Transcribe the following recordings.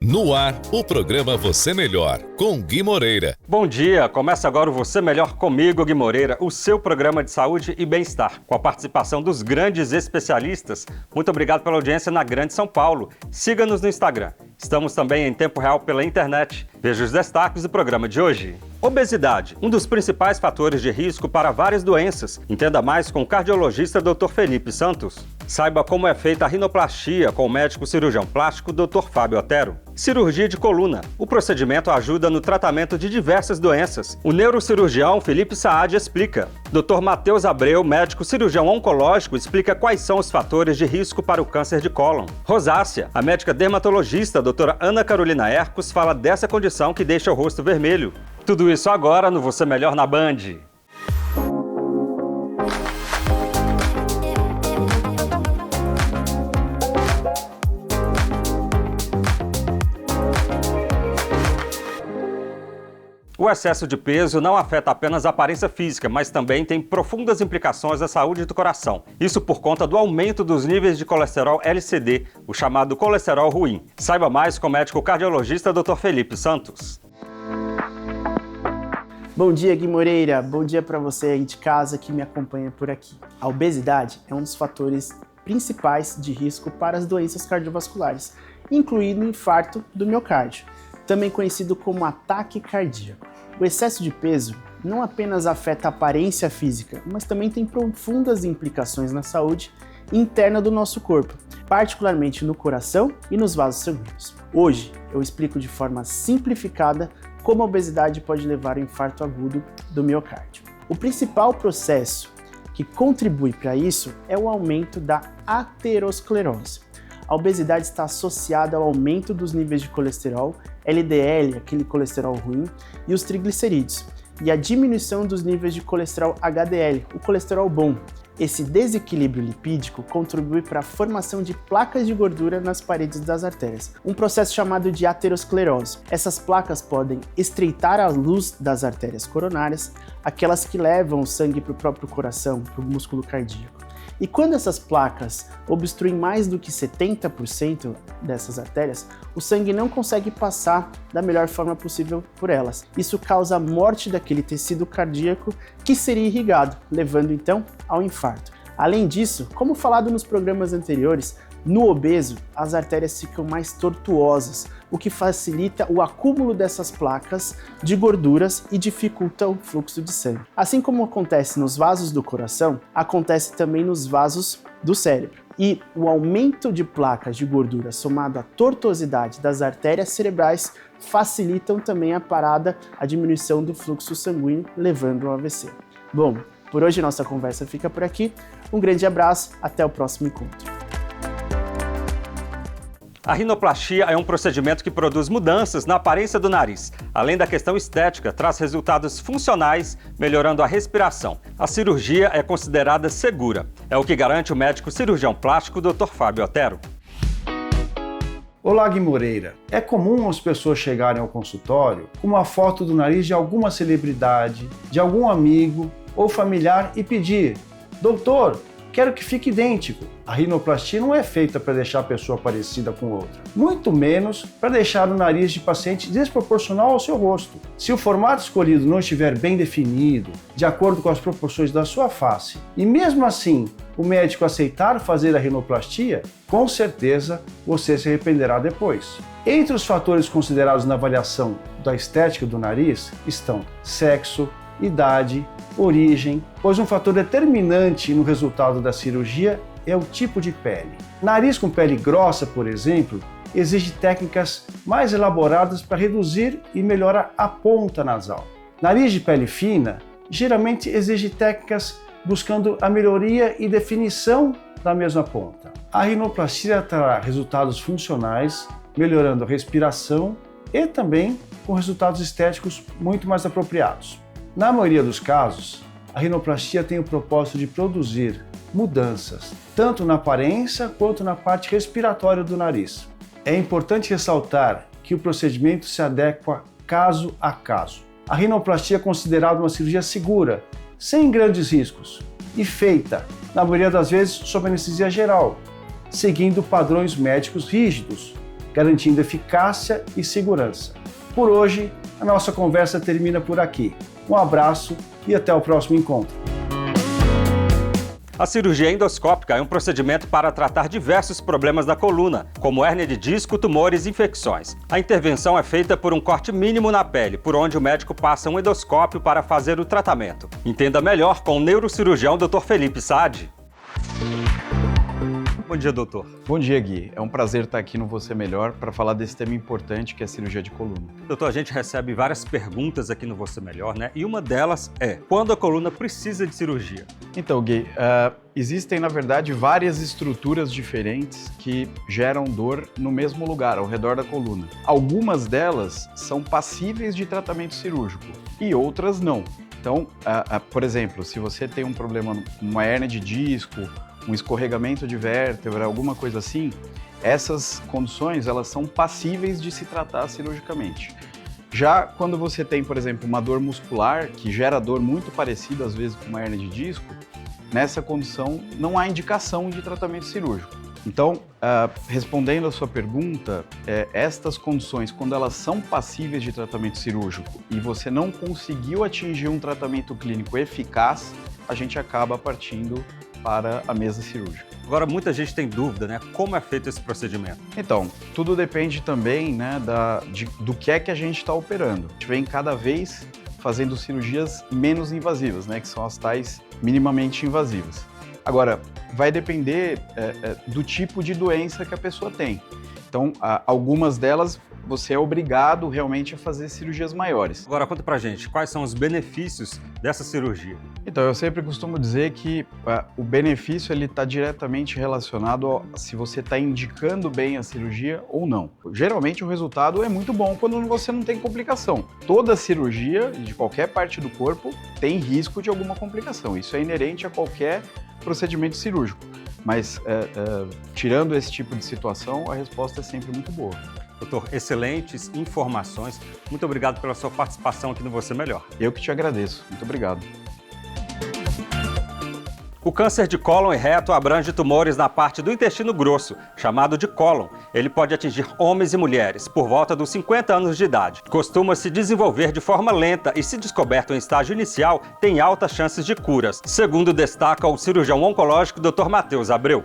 No ar, o programa Você Melhor, com Gui Moreira. Bom dia, começa agora o Você Melhor comigo, Gui Moreira, o seu programa de saúde e bem-estar, com a participação dos grandes especialistas. Muito obrigado pela audiência na Grande São Paulo. Siga-nos no Instagram. Estamos também em tempo real pela internet. Veja os destaques do programa de hoje. Obesidade, um dos principais fatores de risco para várias doenças. Entenda mais com o cardiologista Dr. Felipe Santos. Saiba como é feita a rinoplastia com o médico cirurgião plástico Dr. Fábio Otero. Cirurgia de coluna. O procedimento ajuda no tratamento de diversas doenças. O neurocirurgião Felipe Saad explica. Dr. Matheus Abreu, médico cirurgião oncológico, explica quais são os fatores de risco para o câncer de cólon. Rosácea, a médica dermatologista Dra. Ana Carolina Hercos fala dessa condição que deixa o rosto vermelho. Tudo isso agora no Você Melhor na Band. O excesso de peso não afeta apenas a aparência física, mas também tem profundas implicações à saúde do coração. Isso por conta do aumento dos níveis de colesterol LCD, o chamado colesterol ruim. Saiba mais com o médico cardiologista Dr. Felipe Santos. Bom dia, Gui Moreira. Bom dia para você aí de casa que me acompanha por aqui. A obesidade é um dos fatores principais de risco para as doenças cardiovasculares, incluindo o infarto do miocárdio, também conhecido como ataque cardíaco. O excesso de peso não apenas afeta a aparência física, mas também tem profundas implicações na saúde interna do nosso corpo, particularmente no coração e nos vasos sanguíneos. Hoje eu explico de forma simplificada como a obesidade pode levar ao infarto agudo do miocárdio. O principal processo que contribui para isso é o aumento da aterosclerose. A obesidade está associada ao aumento dos níveis de colesterol, LDL, aquele colesterol ruim, e os triglicerídeos, e a diminuição dos níveis de colesterol HDL, o colesterol bom. Esse desequilíbrio lipídico contribui para a formação de placas de gordura nas paredes das artérias, um processo chamado de aterosclerose. Essas placas podem estreitar a luz das artérias coronárias, aquelas que levam o sangue para o próprio coração, para o músculo cardíaco. E quando essas placas obstruem mais do que 70% dessas artérias, o sangue não consegue passar da melhor forma possível por elas. Isso causa a morte daquele tecido cardíaco que seria irrigado, levando então ao infarto. Além disso, como falado nos programas anteriores, no obeso, as artérias ficam mais tortuosas, o que facilita o acúmulo dessas placas de gorduras e dificulta o fluxo de sangue. Assim como acontece nos vasos do coração, acontece também nos vasos do cérebro. E o aumento de placas de gordura somado à tortuosidade das artérias cerebrais facilitam também a diminuição do fluxo sanguíneo, levando ao AVC. Bom, por hoje nossa conversa fica por aqui. Um grande abraço, até o próximo encontro. A rinoplastia é um procedimento que produz mudanças na aparência do nariz. Além da questão estética, traz resultados funcionais, melhorando a respiração. A cirurgia é considerada segura. É o que garante o médico cirurgião plástico Dr. Fábio Otero. Olá, Gui Moreira. É comum as pessoas chegarem ao consultório com uma foto do nariz de alguma celebridade, de algum amigo ou familiar e pedir: doutor, quero que fique idêntico. A rinoplastia não é feita para deixar a pessoa parecida com outra, muito menos para deixar o nariz de paciente desproporcional ao seu rosto. Se o formato escolhido não estiver bem definido, de acordo com as proporções da sua face, e mesmo assim o médico aceitar fazer a rinoplastia, com certeza você se arrependerá depois. Entre os fatores considerados na avaliação da estética do nariz estão sexo, idade, origem, pois um fator determinante no resultado da cirurgia é o tipo de pele. Nariz com pele grossa, por exemplo, exige técnicas mais elaboradas para reduzir e melhorar a ponta nasal. Nariz de pele fina geralmente exige técnicas buscando a melhoria e definição da mesma ponta. A rinoplastia trará resultados funcionais, melhorando a respiração e também com resultados estéticos muito mais apropriados. Na maioria dos casos, a rinoplastia tem o propósito de produzir mudanças, tanto na aparência quanto na parte respiratória do nariz. É importante ressaltar que o procedimento se adequa caso a caso. A rinoplastia é considerada uma cirurgia segura, sem grandes riscos, e feita, na maioria das vezes, sob anestesia geral, seguindo padrões médicos rígidos, garantindo eficácia e segurança. Por hoje, a nossa conversa termina por aqui. Um abraço e até o próximo encontro. A cirurgia endoscópica é um procedimento para tratar diversos problemas da coluna, como hérnia de disco, tumores e infecções. A intervenção é feita por um corte mínimo na pele, por onde o médico passa um endoscópio para fazer o tratamento. Entenda melhor com o neurocirurgião Dr. Felipe Saad. Bom dia, doutor. Bom dia, Gui. É um prazer estar aqui no Você Melhor para falar desse tema importante que é a cirurgia de coluna. Doutor, a gente recebe várias perguntas aqui no Você Melhor, né? E uma delas é, quando a coluna precisa de cirurgia? Então, Gui, existem, na verdade, várias estruturas diferentes que geram dor no mesmo lugar, ao redor da coluna. Algumas delas são passíveis de tratamento cirúrgico e outras não. Então, por exemplo, se você tem um problema, uma hérnia de disco, um escorregamento de vértebra, alguma coisa assim, essas condições elas são passíveis de se tratar cirurgicamente. Já quando você tem, por exemplo, uma dor muscular, que gera dor muito parecida às vezes com uma hérnia de disco, nessa condição não há indicação de tratamento cirúrgico. Então, respondendo a sua pergunta, estas condições, quando elas são passíveis de tratamento cirúrgico e você não conseguiu atingir um tratamento clínico eficaz, a gente acaba partindo para a mesa cirúrgica. Agora, muita gente tem dúvida, né? Como é feito esse procedimento? Então, tudo depende também, né, do que é que a gente está operando. A gente vem cada vez fazendo cirurgias menos invasivas, né, que são as tais minimamente invasivas. Agora, vai depender do tipo de doença que a pessoa tem. Então, algumas delas você é obrigado realmente a fazer cirurgias maiores. Agora, conta pra gente, quais são os benefícios dessa cirurgia? Então, eu sempre costumo dizer que o benefício ele está diretamente relacionado a se você está indicando bem a cirurgia ou não. Geralmente, o resultado é muito bom quando você não tem complicação. Toda cirurgia, de qualquer parte do corpo, tem risco de alguma complicação. Isso é inerente a qualquer procedimento cirúrgico. Mas, tirando esse tipo de situação, a resposta é sempre muito boa. Doutor, excelentes informações. Muito obrigado pela sua participação aqui no Você Melhor. Eu que te agradeço. Muito obrigado. O câncer de cólon e reto abrange tumores na parte do intestino grosso, chamado de cólon. Ele pode atingir homens e mulheres por volta dos 50 anos de idade. Costuma se desenvolver de forma lenta e, se descoberto em estágio inicial, tem altas chances de curas, segundo destaca o cirurgião oncológico Dr. Matheus Abreu.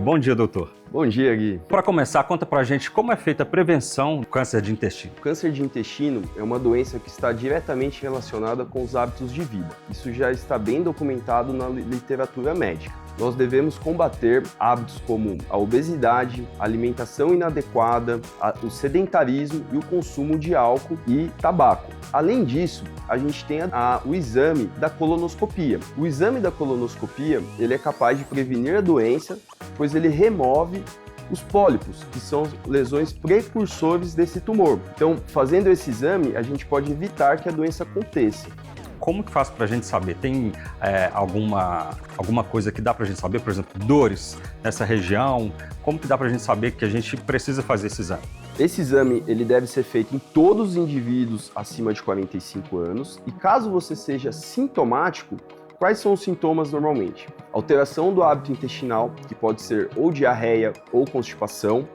Bom dia, doutor. Bom dia, Gui. Para começar, conta pra gente como é feita a prevenção do câncer de intestino. O câncer de intestino é uma doença que está diretamente relacionada com os hábitos de vida. Isso já está bem documentado na literatura médica. Nós devemos combater hábitos como a obesidade, a alimentação inadequada, o sedentarismo e o consumo de álcool e tabaco. Além disso, a gente tem o exame da colonoscopia. O exame da colonoscopia, ele é capaz de prevenir a doença, pois ele remove os pólipos, que são lesões precursores desse tumor. Então, fazendo esse exame, a gente pode evitar que a doença aconteça. Como que faz pra gente saber? Tem alguma coisa que dá pra gente saber? Por exemplo, dores nessa região? Como que dá pra gente saber que a gente precisa fazer esse exame? Esse exame ele deve ser feito em todos os indivíduos acima de 45 anos e caso você seja sintomático, quais são os sintomas normalmente? Alteração do hábito intestinal, que pode ser ou diarreia ou constipação,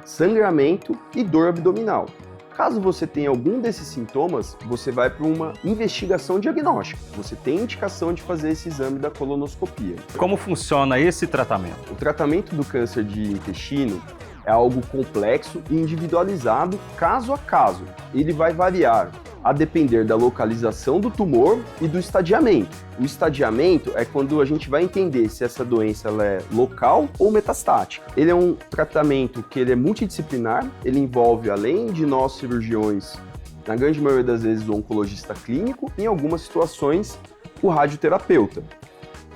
sangramento e dor abdominal. Caso você tenha algum desses sintomas, você vai para uma investigação diagnóstica. Você tem indicação de fazer esse exame da colonoscopia. Como funciona esse tratamento? O tratamento do câncer de intestino é algo complexo e individualizado caso a caso. Ele vai variar a depender da localização do tumor e do estadiamento. O estadiamento é quando a gente vai entender se essa doença ela é local ou metastática. Ele é um tratamento que ele é multidisciplinar, ele envolve, além de nós cirurgiões, na grande maioria das vezes o oncologista clínico, e em algumas situações o radioterapeuta.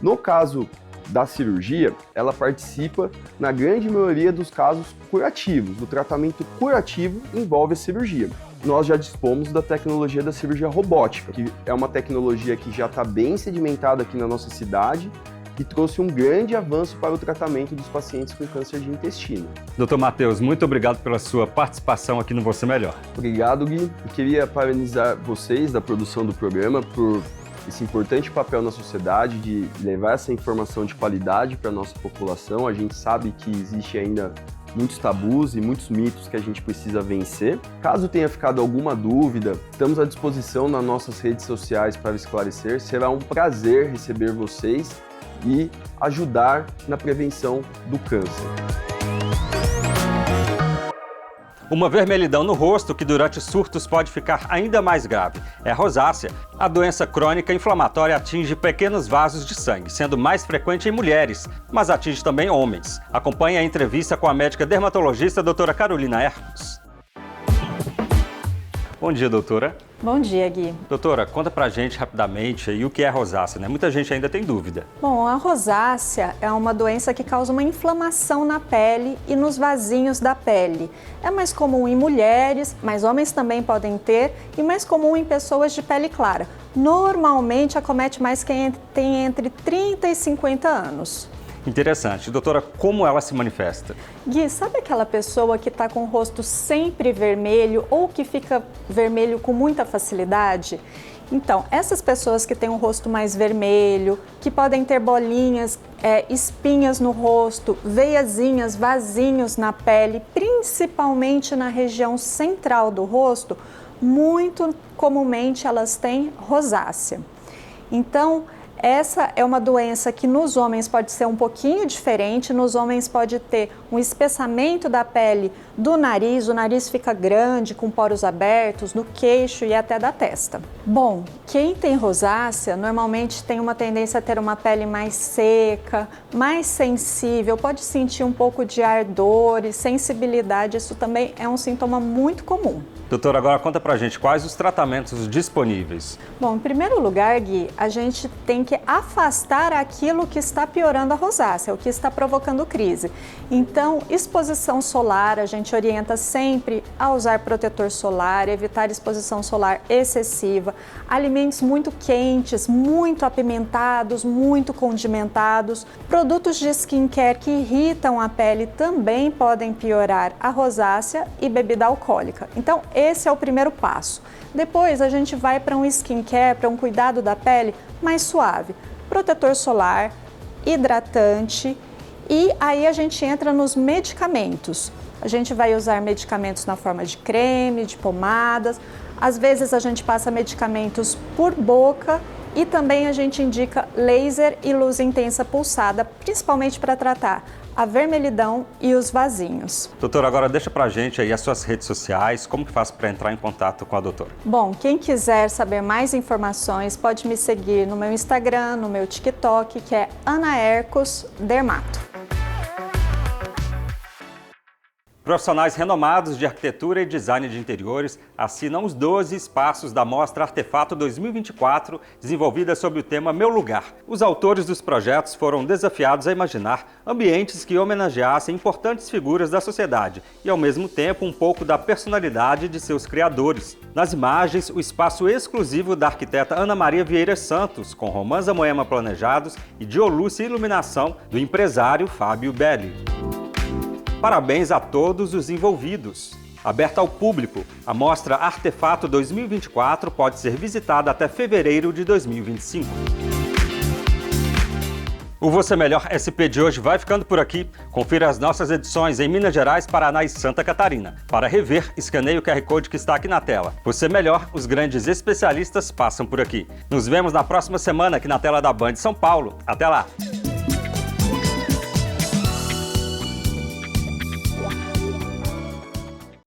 No caso da cirurgia, ela participa na grande maioria dos casos curativos. O tratamento curativo envolve a cirurgia. Nós já dispomos da tecnologia da cirurgia robótica, que é uma tecnologia que já está bem sedimentada aqui na nossa cidade e trouxe um grande avanço para o tratamento dos pacientes com câncer de intestino. Dr. Matheus, muito obrigado pela sua participação aqui no Você Melhor. Obrigado, Gui. Eu queria parabenizar vocês da produção do programa por esse importante papel na sociedade de levar essa informação de qualidade para a nossa população. A gente sabe que existe ainda muitos tabus e muitos mitos que a gente precisa vencer. Caso tenha ficado alguma dúvida, estamos à disposição nas nossas redes sociais para esclarecer. Será um prazer receber vocês e ajudar na prevenção do câncer. Uma vermelhidão no rosto que durante surtos pode ficar ainda mais grave é a rosácea. A doença crônica inflamatória atinge pequenos vasos de sangue, sendo mais frequente em mulheres, mas atinge também homens. Acompanhe a entrevista com a médica dermatologista doutora Carolina Hercos. Bom dia, doutora. Bom dia, Gui. Doutora, conta pra gente rapidamente aí o que é rosácea, né? Muita gente ainda tem dúvida. Bom, a rosácea é uma doença que causa uma inflamação na pele e nos vasinhos da pele. É mais comum em mulheres, mas homens também podem ter, e mais comum em pessoas de pele clara. Normalmente acomete mais quem tem entre 30 e 50 anos. Interessante. Doutora, como ela se manifesta? Gui, sabe aquela pessoa que está com o rosto sempre vermelho ou que fica vermelho com muita facilidade? Então, essas pessoas que têm um rosto mais vermelho, que podem ter bolinhas, espinhas no rosto, veiazinhas, vasinhos na pele, principalmente na região central do rosto, muito comumente elas têm rosácea. Então, essa é uma doença que nos homens pode ser um pouquinho diferente. Nos homens pode ter um espessamento da pele do nariz, o nariz fica grande, com poros abertos, no queixo e até da testa. Bom, quem tem rosácea normalmente tem uma tendência a ter uma pele mais seca, mais sensível, pode sentir um pouco de ardor e sensibilidade, isso também é um sintoma muito comum. Doutora, agora conta pra gente quais os tratamentos disponíveis. Bom, em primeiro lugar, Gui, a gente tem que afastar aquilo que está piorando a rosácea, o que está provocando crise. Então, exposição solar, a gente orienta sempre a usar protetor solar, evitar exposição solar excessiva, alimentos muito quentes, muito apimentados, muito condimentados, produtos de skincare que irritam a pele também podem piorar a rosácea e bebida alcoólica. Então, esse é o primeiro passo. Depois a gente vai para um skincare, para um cuidado da pele mais suave. Protetor solar, hidratante e aí a gente entra nos medicamentos. A gente vai usar medicamentos na forma de creme, de pomadas. Às vezes a gente passa medicamentos por boca e também a gente indica laser e luz intensa pulsada, principalmente para tratar a vermelhidão e os vasinhos. Doutora, agora deixa pra gente aí as suas redes sociais, como que faz para entrar em contato com a doutora? Bom, quem quiser saber mais informações pode me seguir no meu Instagram, no meu TikTok, que é Ana Hercos Dermato. Profissionais renomados de arquitetura e design de interiores assinam os 12 espaços da Mostra Artefato 2024, desenvolvida sob o tema Meu Lugar. Os autores dos projetos foram desafiados a imaginar ambientes que homenageassem importantes figuras da sociedade e, ao mesmo tempo, um pouco da personalidade de seus criadores. Nas imagens, o espaço exclusivo da arquiteta Ana Maria Vieira Santos, com romanza moema planejados e diolúcia e iluminação do empresário Fábio Belli. Parabéns a todos os envolvidos. Aberta ao público, a Mostra Artefato 2024 pode ser visitada até fevereiro de 2025. O Você Melhor SP de hoje vai ficando por aqui. Confira as nossas edições em Minas Gerais, Paraná e Santa Catarina. Para rever, escaneie o QR Code que está aqui na tela. Você Melhor, os grandes especialistas passam por aqui. Nos vemos na próxima semana aqui na tela da Band São Paulo. Até lá!